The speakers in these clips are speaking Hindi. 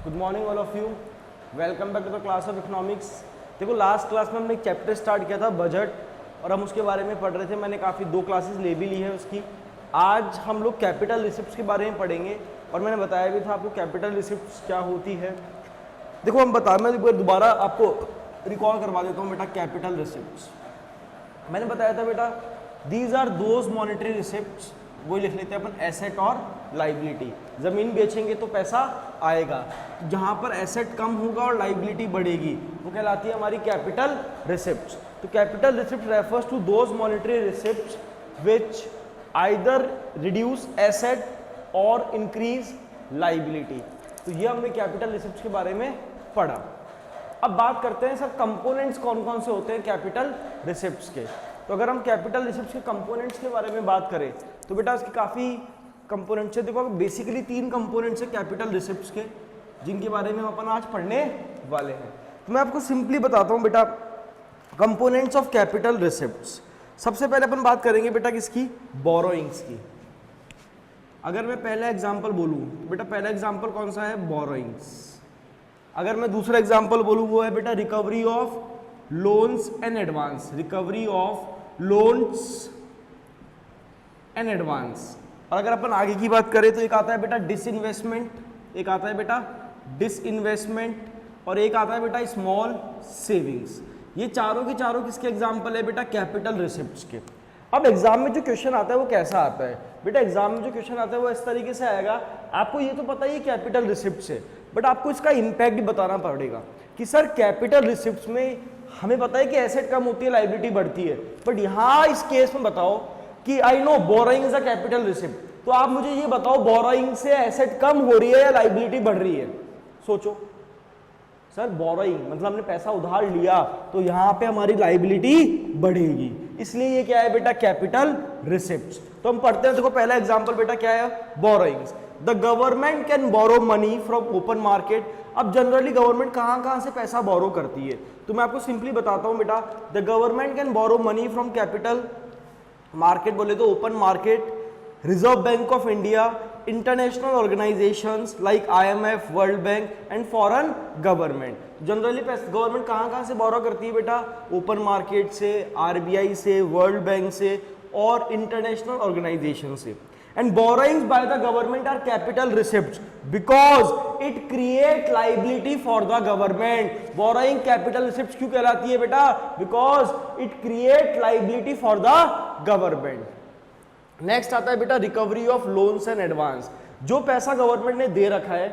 Good morning all of you, welcome back to the class of economics. देखो लास्ट क्लास में हमने एक चैप्टर स्टार्ट किया था बजट, और हम उसके बारे में पढ़ रहे थे। मैंने काफ़ी 2 क्लासेस ले भी ली है उसकी। आज हम लोग कैपिटल रिसिप्ट्स के बारे में पढ़ेंगे, और मैंने बताया भी था आपको कैपिटल रिसिप्ट्स क्या होती है। देखो मैं दोबारा आपको रिकॉल करवा देता हूँ बेटा। कैपिटल रिसिप्ट्स मैंने बताया था बेटा, these are those monetary receipts, वो लिख लेते हैं अपन, एसेट और लाइबिलिटी। ज़मीन बेचेंगे तो पैसा आएगा, जहाँ पर एसेट कम होगा और लाइबिलिटी बढ़ेगी वो कहलाती है हमारी कैपिटल रिसिप्ट्स। तो capital receipt refers to those monetary receipts which either reduce asset और इंक्रीज लाइबिलिटी। तो ये हमने कैपिटल रिसिप्ट्स के बारे में पढ़ा। अब बात करते हैं सर कंपोनेंट्स कौन कौन से होते हैं कैपिटल रिसिप्ट्स के। तो अगर हम कैपिटल रिसिप्ट्स के कंपोनेंट्स के बारे में बात करें तो बेटा इसके काफ़ी कंपोनेंट्स है। देखो बेसिकली 3 कंपोनेंट्स है कैपिटल रिसिप्ट्स के, जिनके बारे में हम अपन आज पढ़ने वाले हैं। तो मैं आपको सिंपली बताता हूँ बेटा कंपोनेंट्स ऑफ कैपिटल रिसिप्ट्स। सबसे पहले अपन बात करेंगे बेटा किसकी, बोरोइंग्स की। अगर मैं पहला एग्जाम्पल बोलूँ तो बेटा पहला एग्जाम्पल कौन सा है, बोरोइंग्स। अगर मैं दूसरा एग्जाम्पल बोलूँ वो है बेटा recovery of loans and advance, recovery of loans and advance. और अगर अपन आगे की बात करें तो एक आता है बेटा डिसइन्वेस्टमेंट, एक आता है बेटा डिसइन्वेस्टमेंट, और एक आता है बेटा स्मॉल सेविंग्स। ये चारों के चारों किसके एग्जाम्पल है बेटा, कैपिटल रिसिप्ट्स के। अब एग्जाम में जो क्वेश्चन आता है वो कैसा आता है बेटा, एग्जाम में जो क्वेश्चन आता है वो इस तरीके से आएगा। आपको ये तो पता ही है कैपिटल रिसिप्ट्स है, बट आपको इसका इंपैक्ट भी बताना पड़ेगा कि सर कैपिटल रिसिप्ट्स में हमें पता है कि एसेट कम होती है, लाइबिलिटी बढ़ती है, बट यहाँ इस केस में बताओ कि I know borrowing is a capital receipt, तो आप मुझे ये बताओ बोरोइंग से एसेट कम हो रही है या लाइबिलिटी बढ़ रही है। सोचो सर, बोरोइंग मतलब हमने पैसा उधार लिया तो यहाँ पे हमारी लाइबिलिटी बढ़ेगी, इसलिए ये क्या है बेटा, कैपिटल रिसिप्ट्स। तो हम पढ़ते हैं, देखो पहला एग्जांपल बेटा क्या है, borrowings. The government can borrow money from open market. अब जनरली गवर्नमेंट कहाँ से पैसा बोरो करती है, तो मैं आपको सिंपली बताता हूँ बेटा। The government can borrow money from capital market, बोले तो open market, reserve bank of India, international organisations like IMF, world bank and foreign government. Generally government कहाँ से बोरो करती है बेटा, ओपन मार्केट से, RBI से, वर्ल्ड बैंक से और इंटरनेशनल ऑर्गेनाइजेशन से। And borrowings by the government are capital receipts because it create liability for the government. Borrowing capital receipts क्यों कहलाती है बेटा, because it create liability for the government. Next आता है बेटा recovery of loans and advance. जो पैसा गवर्नमेंट ने दे रखा है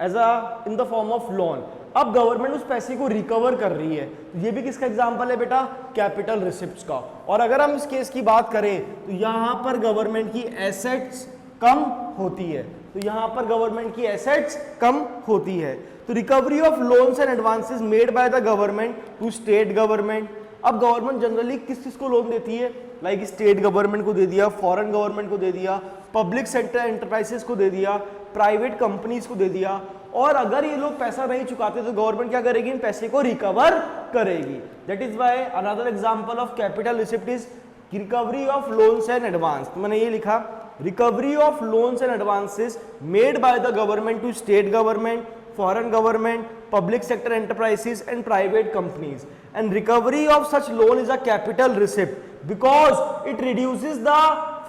as a in the form of loan, अब गवर्नमेंट उस पैसे को रिकवर कर रही है, तो ये भी किसका एग्जांपल है बेटा, कैपिटल रिसिप्ट्स का। और अगर हम इस केस की बात करें तो यहां पर गवर्नमेंट की एसेट्स कम होती है, तो यहां पर गवर्नमेंट की एसेट्स कम होती है। तो recovery of loans and advances made by the government to state government. अब गवर्नमेंट जनरली किस को लोन देती है, लाइक स्टेट गवर्नमेंट को दे दिया, फॉरेन गवर्नमेंट को दे दिया, पब्लिक सेक्टर एंटरप्राइजेस को दे दिया, प्राइवेट कंपनीज को दे दिया। और अगर ये लोग पैसा नहीं चुकाते तो गवर्नमेंट क्या करेगी, इन पैसे को रिकवर करेगी। That is why another example of capital receipt is recovery of loans and advance. तो मैंने ये लिखा, recovery of loans and advances made by the government to state government, foreign government, public sector enterprises and private companies, and recovery of such loan is a capital receipt because it reduces the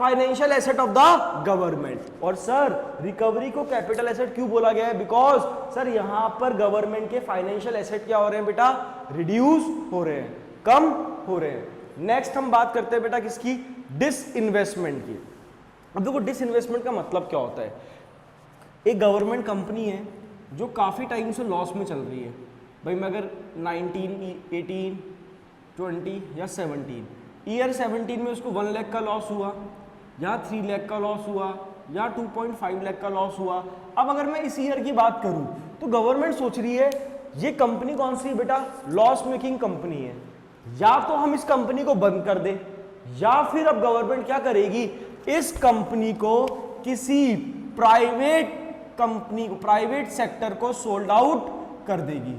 financial asset of the government। और सर रिकवरी को कैपिटल एसेट क्यों बोला गया है, बिकॉज सर यहाँ पर गवर्नमेंट के फाइनेंशियल एसेट क्या हो रहे हैं बेटा, रिड्यूस हो रहे हैं, कम हो रहे हैं। नेक्स्ट हम बात करते हैं बेटा किसकी, डिसइन्वेस्टमेंट की। अब देखो डिसइन्वेस्टमेंट का मतलब क्या होता है, एक गवर्नमेंट कंपनी है जो काफ़ी टाइम से लॉस में चल रही है। भाई मैं अगर 19, 18, 20 या 17, ईयर 17 में उसको 1 लाख का लॉस हुआ, या 3 लाख का लॉस हुआ, या 2.5 लाख का लॉस हुआ। अब अगर मैं इस ईयर की बात करूं तो गवर्नमेंट सोच रही है ये कंपनी कौन सी है बेटा, लॉस मेकिंग कंपनी है, या तो हम इस कंपनी को बंद कर दें, या फिर अब गवर्नमेंट क्या करेगी, इस कंपनी को किसी प्राइवेट कंपनी को, प्राइवेट सेक्टर को सोल्ड आउट कर देगी।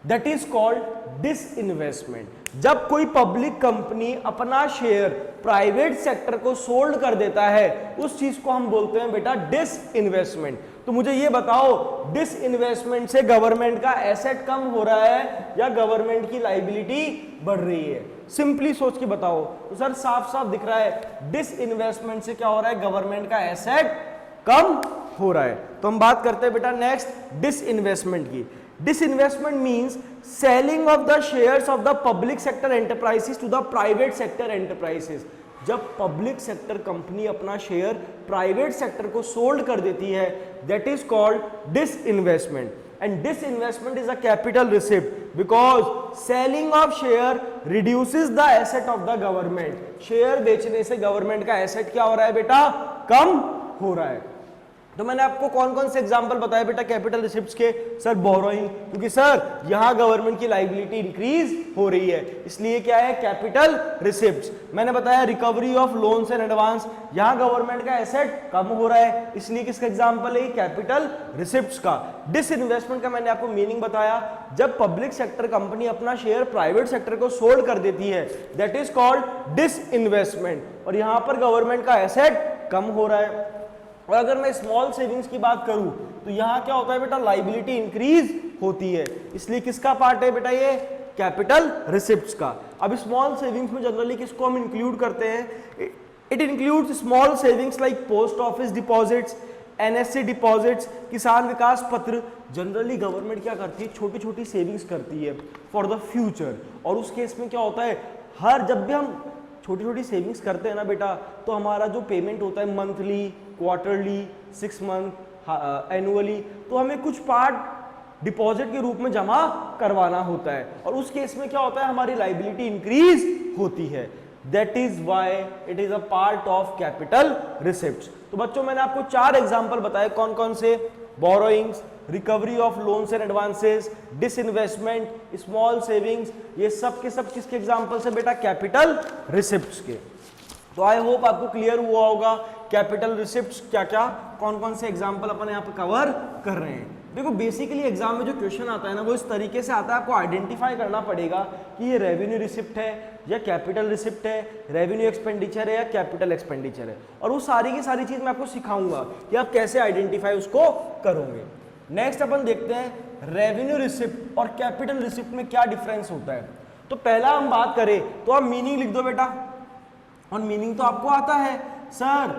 That is called disinvestment. जब कोई पब्लिक कंपनी अपना शेयर प्राइवेट सेक्टर को सोल्ड कर देता है, उस चीज को हम बोलते हैं बेटा डिसइन्वेस्टमेंट। तो मुझे ये बताओ, डिसइन्वेस्टमेंट से गवर्नमेंट का एसेट कम हो रहा है या गवर्नमेंट की लायबिलिटी बढ़ रही है? सिंपली सोच के बताओ। तो सर साफ साफ दिख रहा है, डिसइन्वेस्टमेंट से क्या हो रहा है, गवर्नमेंट का एसेट कम हो रहा है। तो हम बात करते हैं बेटा नेक्स्ट डिसइन्वेस्टमेंट की। Disinvestment means selling of the shares of the public sector enterprises to the private sector enterprises. जब पब्लिक सेक्टर कंपनी अपना शेयर प्राइवेट सेक्टर को सोल्ड कर देती है, that is called disinvestment. And disinvestment is a capital receipt because selling of share reduces the asset of the government. Share बेचने से गवर्नमेंट का एसेट क्या हो रहा है बेटा, कम हो रहा है। तो मैंने आपको कौन कौन से एग्जांपल बताए बेटा कैपिटल रिसिप्ट्स के? सर बोरोइंग, क्योंकि सर यहां गवर्नमेंट की लायबिलिटी इंक्रीज हो रही है, इसलिए क्या है कैपिटल रिसिप्ट्स। मैंने बताया recovery of loans and advance, यहां गवर्नमेंट का एसेट कम हो रहा है, इसलिए किसका एग्जांपल है, कैपिटल रिसिप्ट्स का। डिसइन्वेस्टमेंट का मैंने आपको मीनिंग बताया, जब पब्लिक सेक्टर कंपनी अपना शेयर प्राइवेट सेक्टर को सोल्ड कर देती है, दैट इज कॉल्ड डिसइन्वेस्टमेंट। और यहां पर गवर्नमेंट का एसेट कम हो रहा है। और अगर मैं स्मॉल सेविंग्स की बात करूं तो यहां क्या होता है बेटा, लायबिलिटी इंक्रीज होती है, इसलिए किसका पार्ट है बेटा, ये कैपिटल रिसिप्ट्स का। अब स्मॉल सेविंग्स में जनरली किसको हम इंक्लूड करते हैं? It includes small savings like post office deposits, NSC deposits, किसान विकास पत्र। जनरली गवर्नमेंट क्या करती है, छोटी छोटी सेविंग्स करती है फॉर द फ्यूचर। और उस केस में क्या होता है, हर जब भी हम छोटी छोटी सेविंग्स करते हैं ना बेटा, तो हमारा जो पेमेंट होता है मंथली, क्वार्टरली, 6 मंथ, एनुअली, तो हमें कुछ पार्ट डिपॉजिट के रूप में जमा करवाना होता है। और उस केस में क्या होता है, हमारी लायबिलिटी इंक्रीज होती है। That is why it is a part of capital receipts. तो बच्चों मैंने आपको 4 एग्जाम्पल बताए, कौन कौन से? Borrowings, recovery of loans and advances, disinvestment, small savings, ये सब के सब किसके एग्जाम्पल्स है बेटा, कैपिटल रिसिप्ट्स के। तो आई होप आपको क्लियर हुआ होगा कैपिटल रिसिप्ट्स क्या क्या, कौन कौन से एग्जाम्पल अपन यहाँ पे कवर कर रहे हैं। देखो बेसिकली एग्जाम में जो क्वेश्चन आता है ना, वो इस तरीके से आता है, आपको आइडेंटिफाई करना पड़ेगा कि ये रेवेन्यू रिसिप्ट है या कैपिटल रिसिप्ट है, रेवेन्यू एक्सपेंडिचर है या कैपिटल एक्सपेंडिचर है। और वो सारी की सारी चीज मैं आपको सिखाऊंगा कि आप कैसे आइडेंटिफाई उसको करोगे। नेक्स्ट अपन देखते हैं रेवेन्यू रिसिप्ट और कैपिटल रिसिप्ट में क्या डिफरेंस होता है। तो पहला हम बात करें तो आप मीनिंग लिख दो बेटा, और मीनिंग तो आपको आता है, सर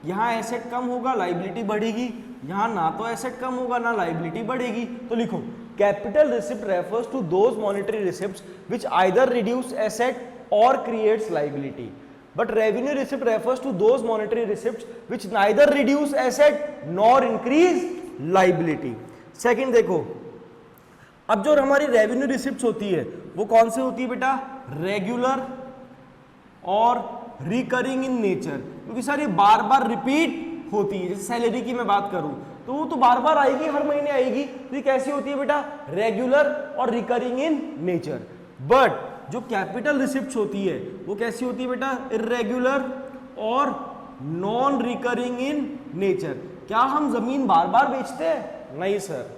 यहाँ एसेट कम होगा लायबिलिटी बढ़ेगी, यहाँ ना तो एसेट कम होगा ना लायबिलिटी बढ़ेगी। तो लिखो capital receipt refers to those monetary receipts which either reduce asset और creates liability, but revenue receipt refers to those monetary receipts which neither reduce asset nor increase liability. Second देखो, अब जो हमारी रेवेन्यू रिसिप्ट्स होती है वो कौन से होती है बेटा, रेगुलर और रिकरिंग इन नेचर, क्योंकि सर ये बार बार रिपीट होती है। जैसे सैलरी की मैं बात करूं तो वो तो बार बार आएगी, हर महीने आएगी, तो ये कैसी होती है बेटा, रेगुलर और रिकरिंग इन नेचर। बट जो कैपिटल रिसिप्ट्स होती है वो कैसी होती है बेटा, इरेगुलर और नॉन रिकरिंग इन नेचर। क्या हम जमीन बार बार बेचते हैं? नहीं सर।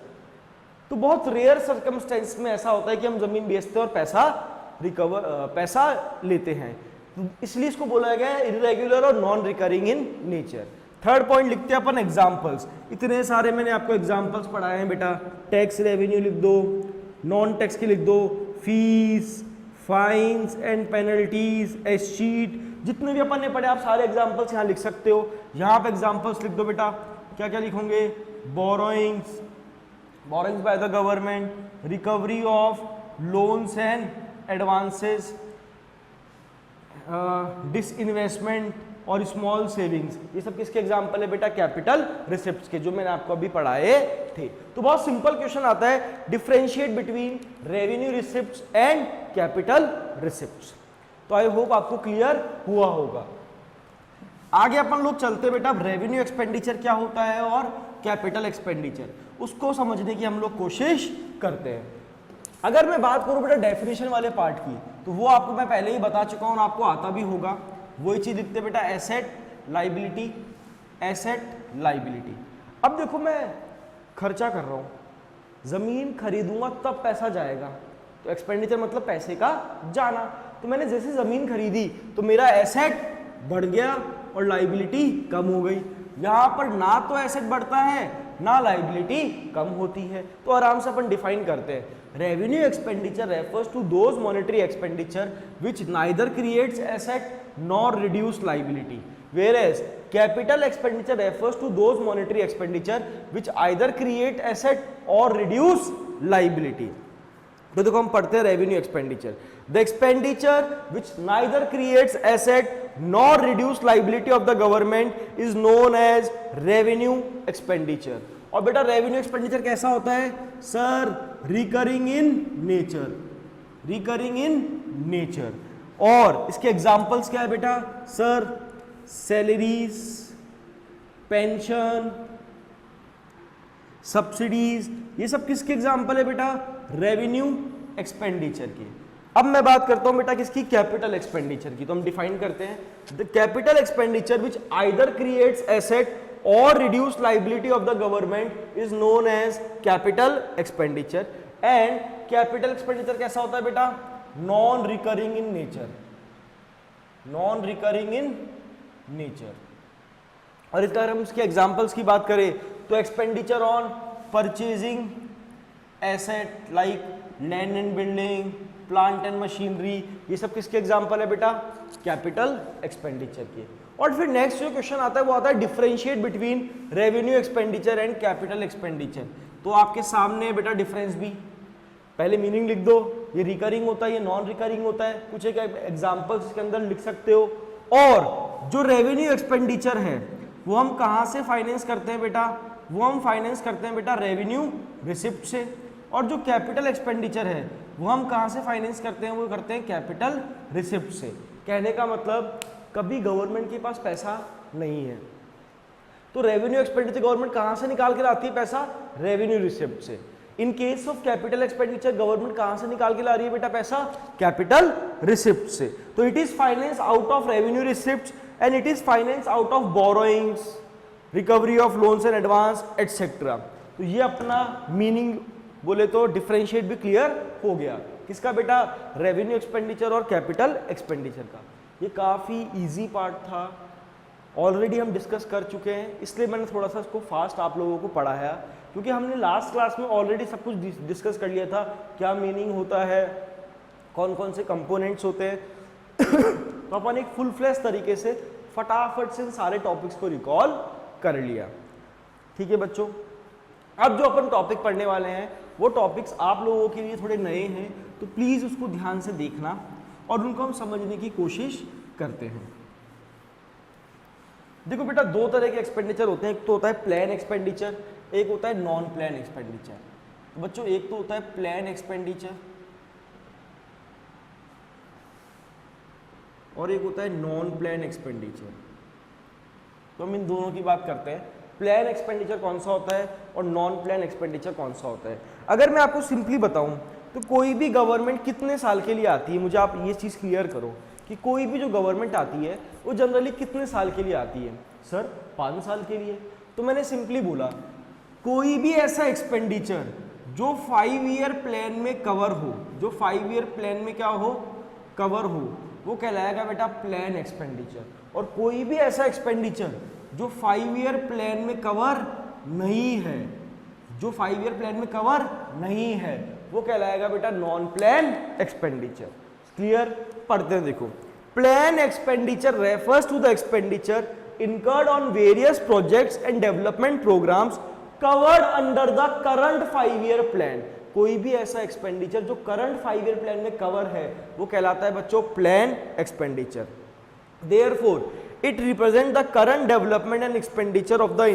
तो बहुत रेयर सर्कमस्टेंस में ऐसा होता है कि हम जमीन बेचते हैं और पैसा लेते हैं, इसलिए इसको बोला गया है इरेगुलर और non recurring in nature. Third point लिखते हैं अपन एग्जांपल्स। इतने सारे मैंने आपको एग्जांपल्स पढ़ाए हैं बेटा, टैक्स रेवेन्यू लिख दो, नॉन टैक्स की लिख दो, फीस, फाइन्स एंड पेनल्टीज, एसशीट, जितने भी अपन ने पढ़े आप सारे एग्जांपल्स यहाँ लिख सकते हो। यहाँ पे एग्जांपल्स लिख दो बेटा, क्या क्या लिखोगे, borrowings by the government, recovery of loans and advances, disinvestment और स्मॉल सेविंग्स, ये सब किसके एग्जांपल है बेटा, कैपिटल रिसिप्ट्स के, जो मैंने आपको अभी पढ़ाए थे। तो बहुत सिंपल क्वेश्चन आता है, differentiate between revenue receipts and capital receipts. तो आई होप आपको क्लियर हुआ होगा। आगे अपन लोग चलते बेटा, रेवेन्यू एक्सपेंडिचर क्या होता है और कैपिटल एक्सपेंडिचर, उसको समझने की हम लोग कोशिश करते हैं। अगर मैं बात करूं बेटा डेफिनेशन वाले पार्ट की, तो वो आपको मैं पहले ही बता चुका हूं और आपको आता भी होगा। वही चीज लिखते बेटा, एसेट लायबिलिटी, एसेट लायबिलिटी। अब देखो मैं खर्चा कर रहा हूं, जमीन खरीदूंगा तब पैसा जाएगा, तो एक्सपेंडिचर मतलब पैसे का जाना। तो मैंने जैसे जमीन खरीदी तो मेरा एसेट बढ़ गया और लाइबिलिटी कम हो गई। यहाँ पर ना तो एसेट बढ़ता है ना लाइबिलिटी कम होती है। तो आराम से अपन डिफाइन करते हैं, revenue expenditure refers to those monetary expenditure which neither creates asset nor reduce liability, whereas capital expenditure refers to those monetary expenditure which either create asset or reduce liability। तो देखो हम पढ़ते हैं revenue expenditure, the expenditure which neither creates asset nor reduce liability of the government is known as revenue expenditure. और बेटा रेवेन्यू एक्सपेंडिचर कैसा होता है sir? Recurring in nature, recurring in nature. और इसके एग्जांपल्स क्या है बेटा सर? सैलरीज, पेंशन, सब्सिडीज, ये सब किसके एग्जांपल है बेटा? रेवेन्यू एक्सपेंडिचर की। अब मैं बात करता हूं बेटा किसकी? कैपिटल एक्सपेंडिचर की। तो हम डिफाइन करते हैं, the capital expenditure which either creates asset और reduce liability of the government is known as capital expenditure. And capital expenditure कैसा होता है बेटा? Non recurring in nature, non recurring in nature. और इसका अगर हम इसके एग्जांपल्स की बात करें तो expenditure on purchasing asset like land and building, plant and machinery, ये सब किसके एग्जांपल है बेटा? कैपिटल एक्सपेंडिचर के। और फिर नेक्स्ट जो क्वेश्चन आता है वो आता है differentiate between revenue expenditure and capital expenditure. तो आपके सामने बेटा डिफरेंस भी, पहले मीनिंग लिख दो, ये रिकरिंग होता है, ये नॉन रिकरिंग होता है, कुछ एक एग्जांपल्स इसके अंदर लिख सकते हो। और जो रेवेन्यू एक्सपेंडिचर है वो हम कहां से फाइनेंस करते हैं बेटा? वो हम फाइनेंस करते हैं बेटा रेवेन्यू रिसिप्ट से। और जो कैपिटल एक्सपेंडिचर है वो हम कहां से फाइनेंस करते हैं? वो करते हैं कैपिटल रिसिप्ट से। कहने का मतलब कभी गवर्नमेंट के पास पैसा नहीं है तो रेवेन्यू एक्सपेंडिचर गवर्नमेंट कहां से निकाल के लाती है पैसा? रेवेन्यू रिसिप्ट से। In case of capital expenditure government कहां से निकाल के ला रही है बेटा पैसा? कैपिटल रिसिप्ट से। तो it is finance out of revenue receipt and it is finance out of borrowings, recovery of loans and advance etcetera. तो ये अपना मीनिंग बोले तो डिफरेंशिएट भी क्लियर हो गया। किसका बेटा? रेवेन्यू एक्सपेंडिचर और कैपिटल एक्सपेंडिचर का। ये काफी इजी पार्ट था, ऑलरेडी हम डिस्कस कर चुके हैं, इसलिए मैंने थोड़ा सा इसको फास्ट आप लोगों को पढ़ाया, क्योंकि हमने लास्ट क्लास में ऑलरेडी सब कुछ डिस्कस कर लिया था, क्या मीनिंग होता है, कौन कौन से कंपोनेंट्स होते हैं। तो अपन एक फुल फ्लैश तरीके से फटाफट से सारे टॉपिक्स को रिकॉल कर लिया। ठीक है बच्चों, अब जो अपन टॉपिक पढ़ने वाले हैं वो टॉपिक्स आप लोगों के लिए थोड़े नए हैं, तो प्लीज़ उसको ध्यान से देखना और उनको हम समझने की कोशिश करते हैं। देखो बेटा, दो तरह के एक्सपेंडिचर होते हैं, एक तो होता है प्लान एक्सपेंडिचर, एक होता है नॉन प्लान एक्सपेंडिचर। तो बच्चों एक तो होता है प्लान एक्सपेंडिचर और एक होता है नॉन प्लान एक्सपेंडिचर। तो हम इन दोनों की बात करते हैं, प्लान एक्सपेंडिचर कौन सा होता है और नॉन प्लान एक्सपेंडिचर कौन सा होता है। अगर मैं आपको सिंपली बताऊं तो कोई भी गवर्नमेंट कितने साल के लिए आती है, मुझे आप ये चीज़ क्लियर करो कि कोई भी जो गवर्नमेंट आती है वो जनरली कितने साल के लिए आती है? सर 5 साल के लिए। तो मैंने सिंपली बोला कोई भी ऐसा एक्सपेंडिचर जो 5 ईयर प्लान में कवर हो, जो 5 ईयर प्लान में क्या हो, कवर हो, वो कहलाएगा बेटा प्लान एक्सपेंडिचर। और कोई भी ऐसा एक्सपेंडिचर जो 5 ईयर प्लान में कवर नहीं है, जो 5 ईयर प्लान में कवर नहीं है, वो कहलाएगा बेटा नॉन प्लान एक्सपेंडिचर। क्लियर? पढ़ते हैं, देखो, plan expenditure refers to the expenditure incurred on various projects and development programs covered under the current 5-year plan। कोई भी ऐसा एक्सपेंडिचर जो करंट 5 ईयर प्लान में कवर है वो कहलाता है बच्चों plan expenditure. Therefore, it represent the current development and expenditure of the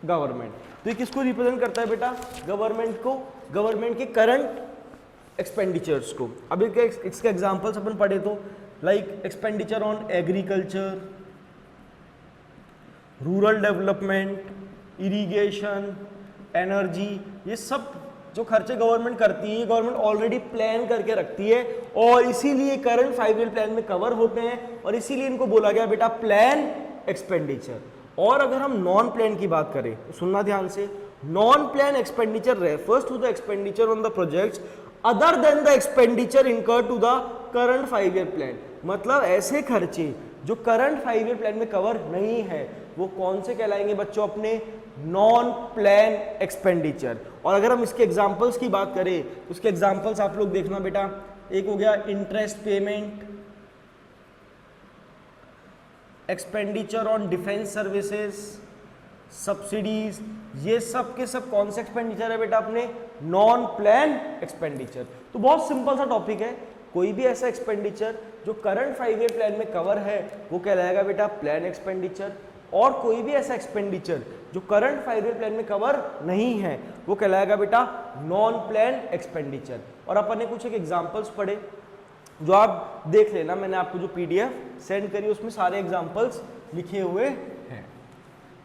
government. तो ये किसको रिप्रेजेंट करता है बेटा? गवर्नमेंट को, गवर्नमेंट के करंट एक्सपेंडिचर्स को। अब इसके एग्जांपल्स अपन पढ़े तो like expenditure on agriculture, rural development, irrigation, energy, ये सब जो खर्चे गवर्नमेंट करती है गवर्नमेंट ऑलरेडी प्लान करके रखती है और इसीलिए करंट 5 ईयर प्लान में कवर होते हैं और इसीलिए इनको बोला गया बेटा प्लान एक्सपेंडिचर। और अगर हम नॉन प्लान की बात करें तो सुनना ध्यान से, non plan expenditure refers to the expenditure on the projects other than the expenditure incurred to the current 5 year plan. मतलब ऐसे खर्चे जो करंट 5 ईयर प्लान में कवर नहीं है वो कौन से कहलाएंगे बच्चों? अपने नॉन प्लान एक्सपेंडिचर। और अगर हम इसके एग्जांपल्स की बात करें तो उसके एग्जांपल्स आप लोग देखना बेटा। एक हो गया interest payment, expenditure on defence services, subsidies, ये सब के सब कौन से एक्सपेंडिचर है बेटा? अपने नॉन प्लान एक्सपेंडिचर। तो बहुत सिंपल सा टॉपिक है, कोई भी ऐसा एक्सपेंडिचर जो करंट 5 ईयर प्लान में कवर है वो कहलाएगा बेटा प्लान एक्सपेंडिचर, और कोई भी ऐसा एक्सपेंडिचर जो करंट 5 ईयर प्लान में कवर नहीं है वो कहलाएगा बेटा नॉन प्लान एक्सपेंडिचर। और अपन ने कुछ एक एग्जांपल्स पढ़े जो आप देख लेना, मैंने आपको जो पीडीएफ सेंड करी उसमें सारे एग्जांपल्स लिखे हुए हैं।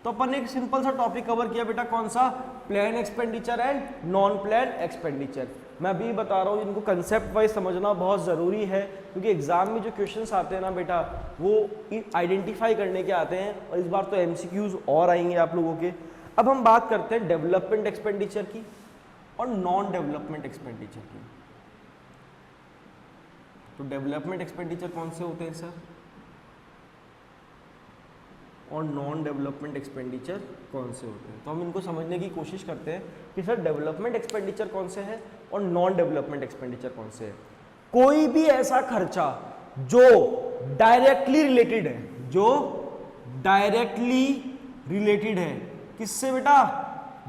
तो अपन ने एक सिंपल सा टॉपिक कवर किया बेटा, कौन सा? Plan expenditure and non plan expenditure. मैं अभी बता रहा हूँ, इनको कंसेप्ट वाइज समझना बहुत ज़रूरी है, क्योंकि एग्जाम में जो क्वेश्चंस आते हैं ना बेटा वो आइडेंटिफाई करने के आते हैं, और इस बार तो एमसीक्यूज और आएंगे आप लोगों के। अब हम बात करते हैं डेवलपमेंट एक्सपेंडिचर की और नॉन डेवलपमेंट एक्सपेंडिचर की। तो डेवलपमेंट एक्सपेंडिचर कौन से होते हैं सर, और नॉन डेवलपमेंट एक्सपेंडिचर कौन से होते हैं? तो हम इनको समझने की कोशिश करते हैं कि सर डेवलपमेंट एक्सपेंडिचर कौन से है और नॉन डेवलपमेंट एक्सपेंडिचर कौन से है। कोई भी ऐसा खर्चा जो डायरेक्टली रिलेटेड है, जो डायरेक्टली रिलेटेड है किससे बेटा?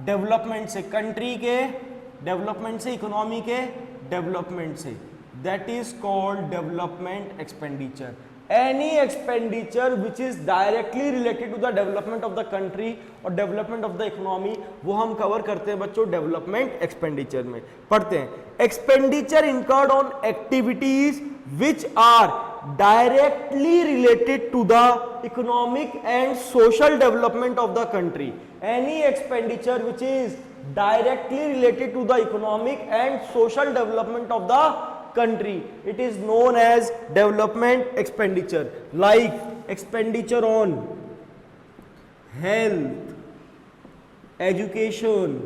डेवलपमेंट से, कंट्री के डेवलपमेंट से, इकोनॉमी के डेवलपमेंट से, that is called development expenditure. Any expenditure which is directly related to the development of the country और development of the economy, वो हम कवर करते हैं बच्चों डेवलपमेंट एक्सपेंडिचर में। पढ़ते हैं expenditure incurred on activities which are directly related to the economic and social development of the country. Any expenditure which is directly related to the economic and social development of the country, it is known as development expenditure. Like expenditure on health, education।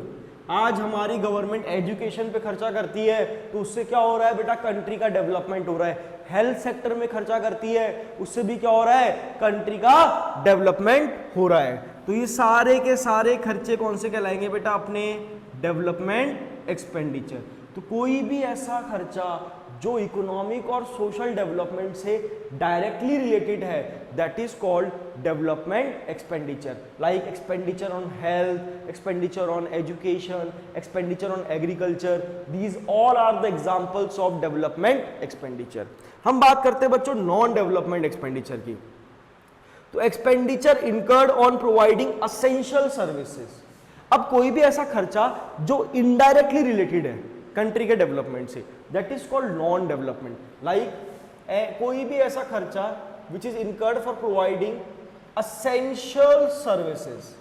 आज हमारी गवर्नमेंट एजुकेशन पे खर्चा करती है तो उससे क्या हो रहा है बेटा? कंट्री का डेवलपमेंट हो रहा है। हेल्थ सेक्टर में खर्चा करती है उससे भी क्या हो रहा है? कंट्री का डेवलपमेंट हो रहा है। तो ये सारे के सारे खर्चे कौन से कहलाएंगे बेटा? अपने डेवलपमेंट एक्सपेंडिचर। तो कोई भी ऐसा खर्चा जो इकोनॉमिक और सोशल डेवलपमेंट से डायरेक्टली रिलेटेड है that is called development expenditure. Like expenditure on health, expenditure on education, expenditure on agriculture, these all are the examples of development expenditure. हम बात करते हैं बच्चों नॉन डेवलपमेंट एक्सपेंडिचर की। तो expenditure incurred on providing essential services. अब कोई भी ऐसा खर्चा जो इनडायरेक्टली रिलेटेड है कंट्री के डेवलपमेंट से that is called non development. Like कोई भी ऐसा खर्चा which is incurred for providing essential services,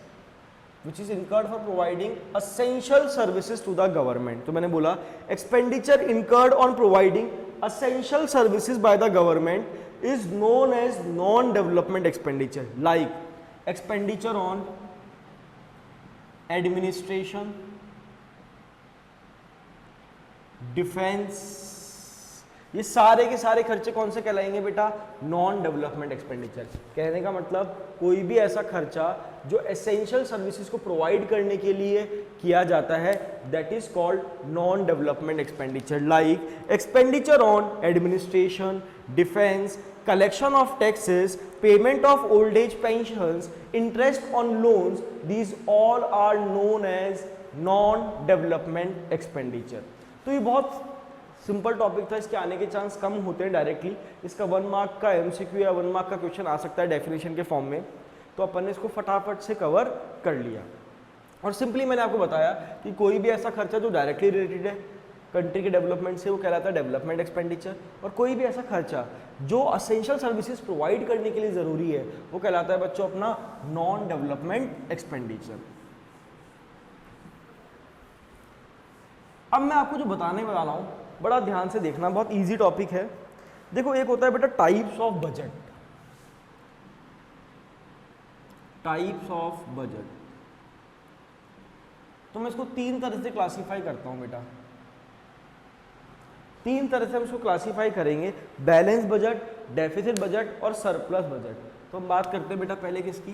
which is incurred for providing essential services to the government. तो मैंने बोला expenditure incurred on providing essential services by the government is known as non development expenditure. Like expenditure on administration, defence, ये सारे के सारे खर्चे कौन से कहलाएंगे बेटा? Non development expenditure. कहने का मतलब कोई भी ऐसा खर्चा जो एसेंशियल सर्विसेज को प्रोवाइड करने के लिए किया जाता है that is called non development expenditure. Like expenditure on administration, defence, collection of taxes, payment of old age pensions, interest on loans, these all are known as non-development expenditure। तो ये बहुत सिंपल टॉपिक था, इसके आने के चांस कम होते हैं डायरेक्टली। इसका 1 मार्क का एमसीक्यू या 1 मार्क का क्वेश्चन आ सकता है डेफिनेशन के फॉर्म में, तो अपन ने इसको फटाफट से कवर कर लिया। और सिंपली मैंने आपको बताया कि कोई भी ऐसा खर्चा जो डायरेक्टली रिलेटेड है कंट्री के डेवलपमेंट से वो कहलाता है डेवलपमेंट एक्सपेंडिचर, और कोई भी ऐसा खर्चा जो असेंशियल सर्विसेज प्रोवाइड करने के लिए ज़रूरी है वो कहलाता है बच्चों अपना नॉन डेवलपमेंट एक्सपेंडिचर। अब मैं आपको जो बताने वाला हूँ बड़ा ध्यान से देखना, बहुत इजी टॉपिक है। देखो एक होता है बेटा types of budget, types of budget. तो मैं इसको 3 तरह से क्लासिफाई करता हूँ बेटा। तीन तरह से हम इसको क्लासीफाई करेंगे, बैलेंस बजट, डेफिसिट बजट और सरप्लस बजट। तो हम बात करते हैं बेटा पहले किसकी,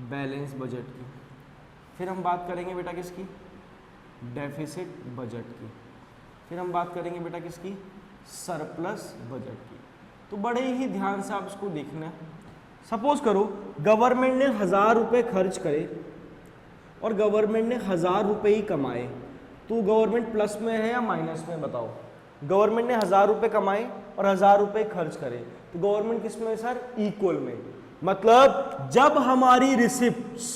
बैलेंस बजट की, फिर हम बात करेंगे बेटा किसकी, डेफिसिट बजट की, फिर हम बात करेंगे बेटा किसकी, सरप्लस बजट की। तो बड़े ही ध्यान से आप इसको देखना है। सपोज करो गवर्नमेंट ने 1000 रुपये खर्च करे और गवर्नमेंट ने 1000 रुपये ही कमाए, तो गवर्नमेंट प्लस में है या माइनस में, बताओ। गवर्नमेंट ने 1000 रुपये कमाए और 1000 रुपये खर्च करे, तो गवर्नमेंट किस में सर, इक्वल में। मतलब जब हमारी रिसिप्ट्स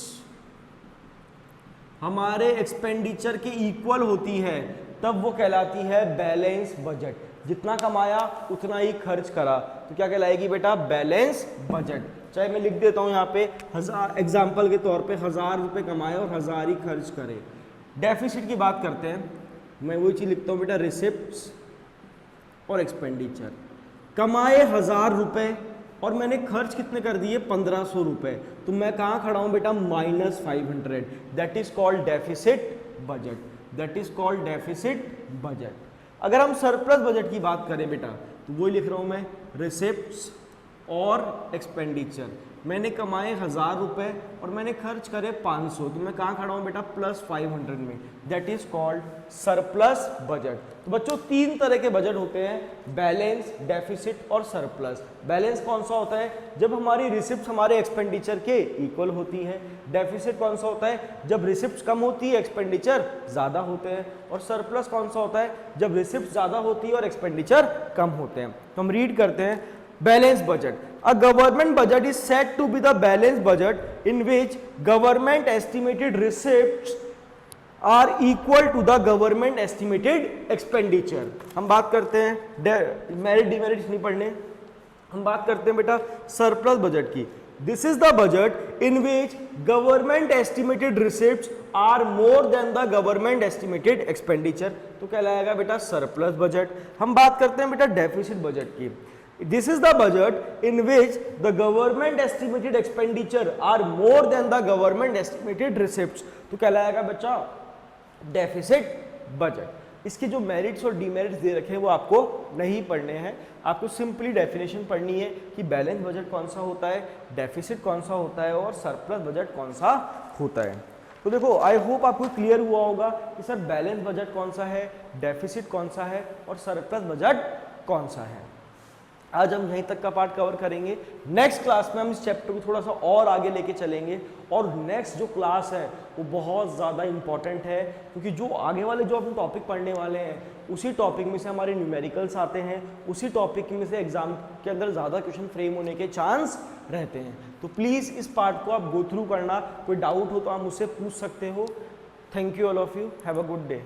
हमारे एक्सपेंडिचर के इक्वल होती है तब वो कहलाती है बैलेंस बजट। जितना कमाया उतना ही खर्च करा तो क्या कहलाएगी बेटा, बैलेंस बजट। चाहे मैं लिख देता हूं यहाँ पे 1000 एग्जाम्पल के तौर पे, 1000 रुपये कमाए और 1000 ही खर्च करे। डेफिसिट की बात करते हैं, मैं वही चीज लिखता हूँ बेटा, रिसिप्ट्स और एक्सपेंडिचर। कमाए 1000 रुपये और मैंने खर्च कितने कर दिए, 1500 रुपये, तो मैं कहाँ खड़ा हूँ बेटा, -500। That is called deficit budget, that is called deficit budget. अगर हम सरप्लस बजट की बात करें बेटा, तो वही लिख रहा हूँ मैं, रिसिप्ट्स और एक्सपेंडिचर। मैंने कमाए 1000 रुपये और मैंने खर्च करे 500, तो मैं कहाँ खड़ा हूँ बेटा, +500 में। That is called surplus budget. तो बच्चों तीन तरह के बजट होते हैं, बैलेंस, डेफिसिट और सरप्लस। बैलेंस कौन सा होता है, जब हमारी रिसिप्ट हमारे एक्सपेंडिचर के इक्वल होती है। डेफिसिट कौन सा होता है, जब रिसिप्ट कम होती है एक्सपेंडिचर ज़्यादा होते हैं। और सरप्लस कौन सा होता है, जब रिसिप्ट ज़्यादा होती है और एक्सपेंडिचर कम होते हैं। तो हम रीड करते हैं, balance budget. A government budget is said to be the balanced budget in which government estimated receipts are equal to the government estimated expenditure। हम बात करते हैं मेरिट डिमेरिट्स नहीं पढ़ने, हम बात करते हैं बेटा सरप्लस बजट की। This is the budget in which government estimated receipts are more than the government estimated expenditure। तो कहलाएगा बेटा सरप्लस बजट। हम बात करते हैं बेटा डेफिसिट बजट की। This is the budget in which the government estimated expenditure are more than the government estimated receipts। तो कहलाएगा बच्चा डेफिसिट बजट। इसके जो मेरिट्स और डीमेरिट्स दे रखे हैं वो आपको नहीं पढ़ने हैं, आपको सिंपली डेफिनेशन पढ़नी है कि बैलेंस बजट कौन सा होता है, डेफिसिट कौन सा होता है और सरप्लस बजट कौन सा होता है। तो देखो आई होप आपको क्लियर हुआ होगा कि सर बैलेंस बजट कौन सा है, डेफिसिट कौन सा है और सरप्लस बजट कौन सा है। आज हम यहीं तक का पार्ट कवर करेंगे। नेक्स्ट क्लास में हम इस चैप्टर को थोड़ा सा और आगे लेके चलेंगे और नेक्स्ट जो क्लास है वो बहुत ज़्यादा इंपॉर्टेंट है, क्योंकि जो आगे वाले जो हम टॉपिक पढ़ने वाले हैं उसी टॉपिक में से हमारे न्यूमेरिकल्स आते हैं, उसी टॉपिक में से एग्जाम के अंदर ज़्यादा क्वेश्चन फ्रेम होने के चांस रहते हैं। तो प्लीज़ इस पार्ट को आप गो थ्रू करना, कोई डाउट हो तो आप मुझसे पूछ सकते हो। Thank you all of you, have a good day.